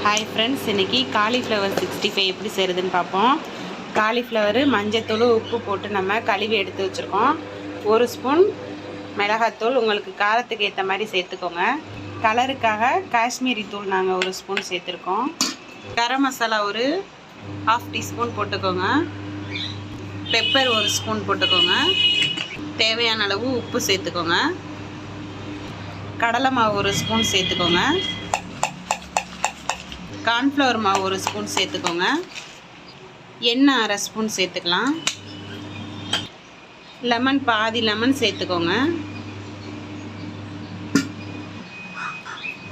Hi friends, இன்றைக்கி cauliflower 65 எப்படி செய்கிறதுன்னு பார்ப்போம். காலிஃப்ளவர் மஞ்சத்தூள் உப்பு போட்டு நம்ம கழுவி எடுத்து வச்சுருக்கோம். 1 ஸ்பூன் மிளகாத்தூள், உங்களுக்கு காரத்துக்கு ஏற்ற மாதிரி சேர்த்துக்கோங்க. கலருக்காக காஷ்மீரி தூள் நாங்கள் 1 ஸ்பூன் சேர்த்துருக்கோம். கரம் மசாலா ஒரு 1/2 டீஸ்பூன் போட்டுக்கோங்க. பெப்பர் 1 ஸ்பூன் போட்டுக்கோங்க. தேவையான அளவு உப்பு சேர்த்துக்கோங்க. கடலை மாவு 1 ஸ்பூன் சேர்த்துக்கோங்க. கார்ன்ஃப்ளவர் மாவு 1 ஸ்பூன் சேர்த்துக்கோங்க. எண்ணெய் 1/2 ஸ்பூன் சேர்த்துக்கலாம். லெமன் பாதி லெமன் சேர்த்துக்கோங்க.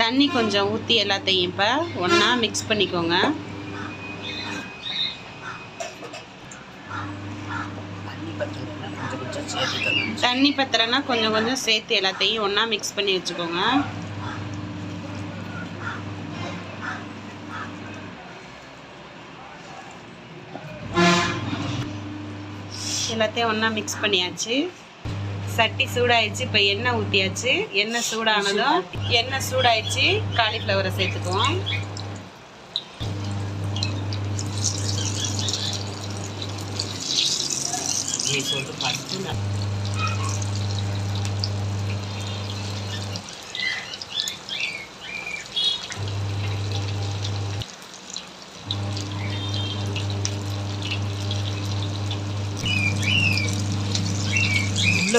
தண்ணி கொஞ்சம் ஊற்றி எல்லாத்தையும் இப்போ ஒன்றா மிக்ஸ் பண்ணிக்கோங்க. தண்ணி பத்தலைன்னா கொஞ்சம் கொஞ்சம் சேர்த்து எல்லாத்தையும் ஒன்றா மிக்ஸ் பண்ணி வச்சுக்கோங்க. எல்லாத்தையும் ஒன்றா மிக்ஸ் பண்ணியாச்சு. சட்டி சூடாயிடுச்சு. இப்போ எண்ணெய் ஊற்றியாச்சு. எண்ணெய் சூடாயிடுச்சு. காலிஃப்ளவரை சேர்த்துக்குவோம்.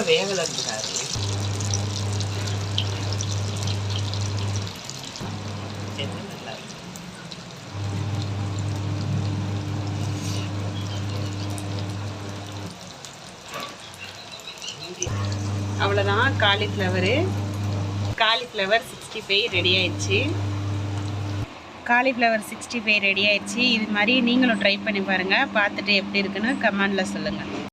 வேகல இருக்கிறாரு. அவ்வளோதான், காலிஃப்ளவர் 65 ரெடி ஆயிடுச்சு. காலிஃப்ளவர் 65 ரெடி ஆயிடுச்சு. இது மாதிரி நீங்களும் ட்ரை பண்ணி பாருங்கள். பார்த்துட்டு எப்படி இருக்குன்னு கமெண்டில் சொல்லுங்கள்.